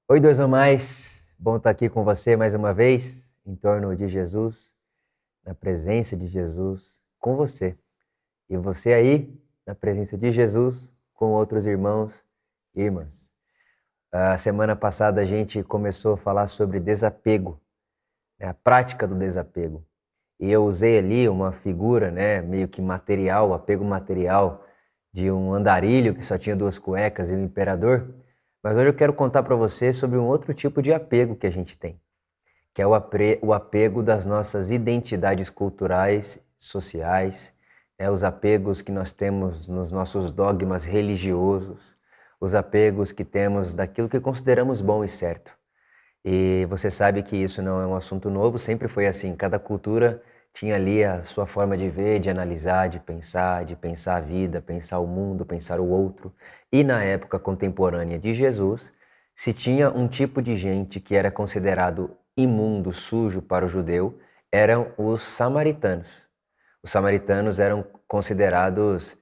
Oi, dois ou mais. Bom estar aqui com você mais uma vez, em torno de Jesus, na presença de Jesus, com você. E você aí, na presença de Jesus, com outros irmãos e irmãs. A semana passada a gente começou a falar sobre desapego, né, a prática do desapego. E eu usei ali uma figura, né, meio que material, apego material, de um andarilho que só tinha duas cuecas e um imperador. Mas hoje eu quero contar para você sobre um outro tipo de apego que a gente tem, que é o apego das nossas identidades culturais, sociais, né, os apegos que nós temos nos nossos dogmas religiosos, os apegos que temos daquilo que consideramos bom e certo. E você sabe que isso não é um assunto novo, sempre foi assim. Cada cultura tinha ali a sua forma de ver, de analisar, de pensar a vida, pensar o mundo, pensar o outro. E na época contemporânea de Jesus, se tinha um tipo de gente que era considerado imundo, sujo para o judeu, eram os samaritanos. Os samaritanos eram considerados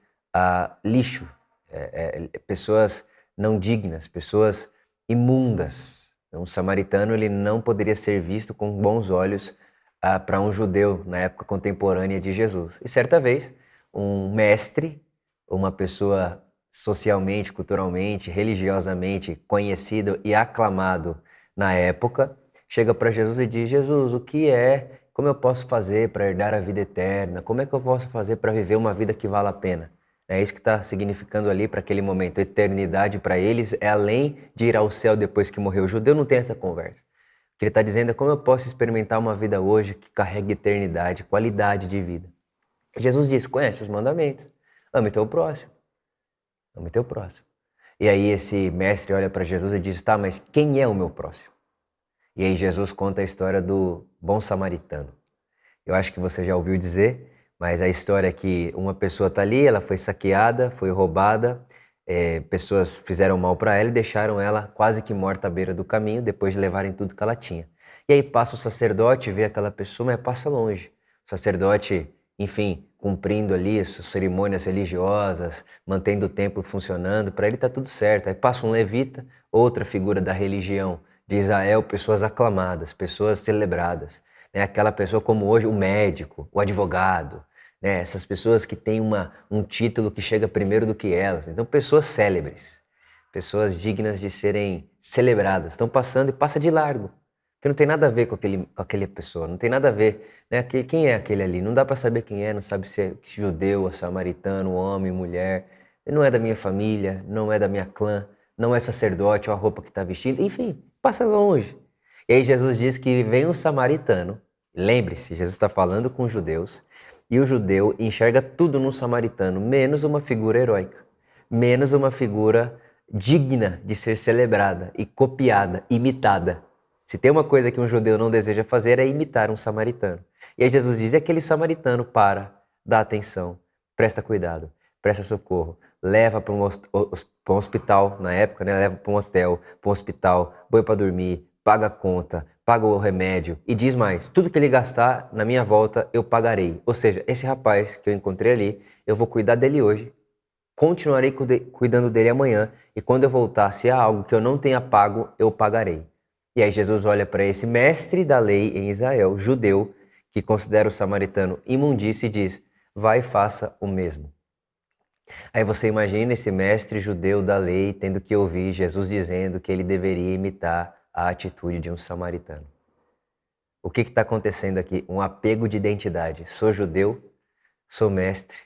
lixo, pessoas não dignas, pessoas imundas. Então, o samaritano ele não poderia ser visto com bons olhos para um judeu na época contemporânea de Jesus. E certa vez, um mestre, uma pessoa socialmente, culturalmente, religiosamente conhecido e aclamado na época, chega para Jesus e diz: Jesus, o que é? Como eu posso fazer para herdar a vida eterna? Como é que eu posso fazer para viver uma vida que vale a pena? É isso que está significando ali para aquele momento. Eternidade para eles é além de ir ao céu depois que morreu. O judeu não tem essa conversa. O que ele está dizendo é como eu posso experimentar uma vida hoje que carrega eternidade, qualidade de vida. Jesus disse: conhece os mandamentos. Ame teu próximo. Ame teu próximo. E aí esse mestre olha para Jesus e diz: tá, mas quem é o meu próximo? E aí Jesus conta a história do bom samaritano. Eu acho que você já ouviu dizer, mas a história é que uma pessoa está ali, ela foi saqueada, foi roubada, pessoas fizeram mal para ela e deixaram ela quase que morta à beira do caminho, depois de levarem tudo que ela tinha. E aí passa o sacerdote, vê aquela pessoa, mas passa longe. O sacerdote, enfim, cumprindo ali as suas cerimônias religiosas, mantendo o templo funcionando, para ele está tudo certo. Aí passa um levita, outra figura da religião de Israel, pessoas aclamadas, pessoas celebradas, né? Aquela pessoa como hoje o médico, o advogado, né? Essas pessoas que têm um título que chega primeiro do que elas. Então, pessoas célebres, pessoas dignas de serem celebradas, estão passando e passa de largo, que não tem nada a ver com aquela pessoa, não tem nada a ver, né? Quem é aquele ali? Não dá para saber quem é, não sabe se é judeu, ou samaritano, homem, mulher, não é da minha família, não é da minha clã, não é sacerdote, ou a roupa que está vestindo, enfim, passa longe. E aí Jesus diz que vem um samaritano, lembre-se, Jesus está falando com os judeus, e o judeu enxerga tudo no samaritano, menos uma figura heróica, menos uma figura digna de ser celebrada e copiada, imitada. Se tem uma coisa que um judeu não deseja fazer é imitar um samaritano. E aí Jesus diz, e aquele samaritano para, dá atenção, presta cuidado, presta socorro, leva para um hospital, na época, né? Leva para um hotel, para um hospital, põe para dormir, paga a conta, paga o remédio e diz mais, tudo que ele gastar na minha volta eu pagarei. Ou seja, esse rapaz que eu encontrei ali, eu vou cuidar dele hoje, continuarei cuidando dele amanhã e quando eu voltar, se há algo que eu não tenha pago, eu pagarei. E aí Jesus olha para esse mestre da lei em Israel, judeu, que considera o samaritano imundície e diz, vai e faça o mesmo. Aí você imagina esse mestre judeu da lei tendo que ouvir Jesus dizendo que ele deveria imitar a atitude de um samaritano. O que está acontecendo aqui? Um apego de identidade. Sou judeu, sou mestre,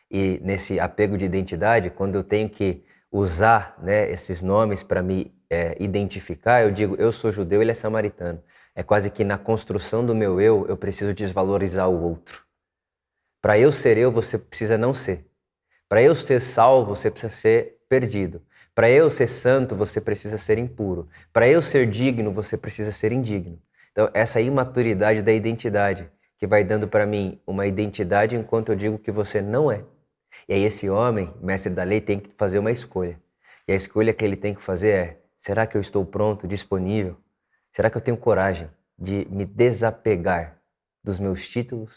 e nesse apego de identidade, quando eu tenho que usar, né, esses nomes para me identificar, eu digo, eu sou judeu, ele é samaritano. É quase que na construção do meu eu preciso desvalorizar o outro. Para eu ser eu, você precisa não ser. Para eu ser salvo, você precisa ser perdido. Para eu ser santo, você precisa ser impuro. Para eu ser digno, você precisa ser indigno. Então, essa imaturidade da identidade, que vai dando para mim uma identidade enquanto eu digo que você não é. E aí esse homem, mestre da lei, tem que fazer uma escolha. E a escolha que ele tem que fazer é, será que eu estou pronto, disponível? Será que eu tenho coragem de me desapegar dos meus títulos,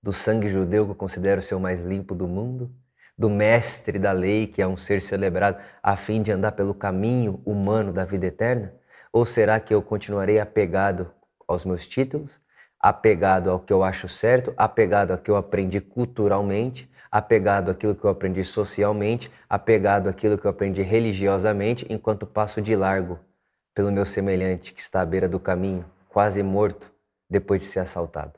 do sangue judeu que eu considero ser o mais limpo do mundo, do mestre da lei, que é um ser celebrado, a fim de andar pelo caminho humano da vida eterna? Ou será que eu continuarei apegado aos meus títulos, apegado ao que eu acho certo, apegado ao que eu aprendi culturalmente, apegado àquilo que eu aprendi socialmente, apegado àquilo que eu aprendi religiosamente, enquanto passo de largo pelo meu semelhante que está à beira do caminho, quase morto, depois de ser assaltado?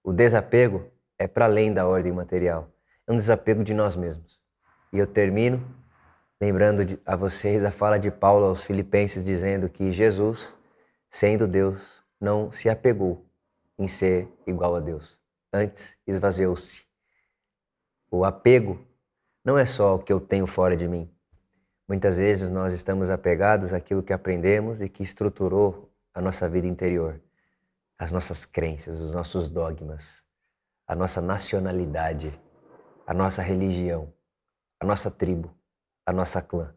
O desapego é para além da ordem material, é um desapego de nós mesmos. E eu termino lembrando a vocês a fala de Paulo aos Filipenses, dizendo que Jesus, sendo Deus, não se apegou em ser igual a Deus. Antes, esvaziou-se. O apego não é só o que eu tenho fora de mim. Muitas vezes nós estamos apegados àquilo que aprendemos e que estruturou a nossa vida interior, as nossas crenças, os nossos dogmas, a nossa nacionalidade, a nossa religião, a nossa tribo, a nossa clã.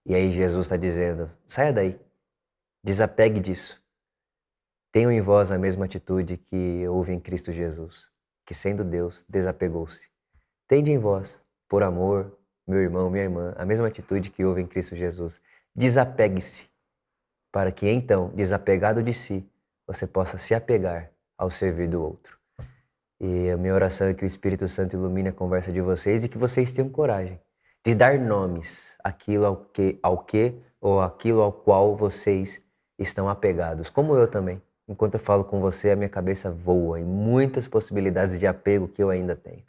E aí Jesus está dizendo, saia daí, desapegue disso. Tenham em vós a mesma atitude que houve em Cristo Jesus, que sendo Deus, desapegou-se. Tende em vós, por amor, meu irmão, minha irmã, a mesma atitude que houve em Cristo Jesus. Desapegue-se, para que então, desapegado de si, você possa se apegar ao servir do outro. E a minha oração é que o Espírito Santo ilumine a conversa de vocês e que vocês tenham coragem de dar nomes àquilo ao que ou àquilo ao qual vocês estão apegados, como eu também. Enquanto eu falo com você, a minha cabeça voa em muitas possibilidades de apego que eu ainda tenho.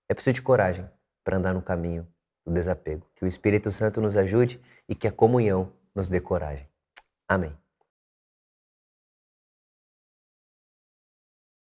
É preciso de coragem para andar no caminho do desapego. Que o Espírito Santo nos ajude e que a comunhão nos dê coragem. Amém.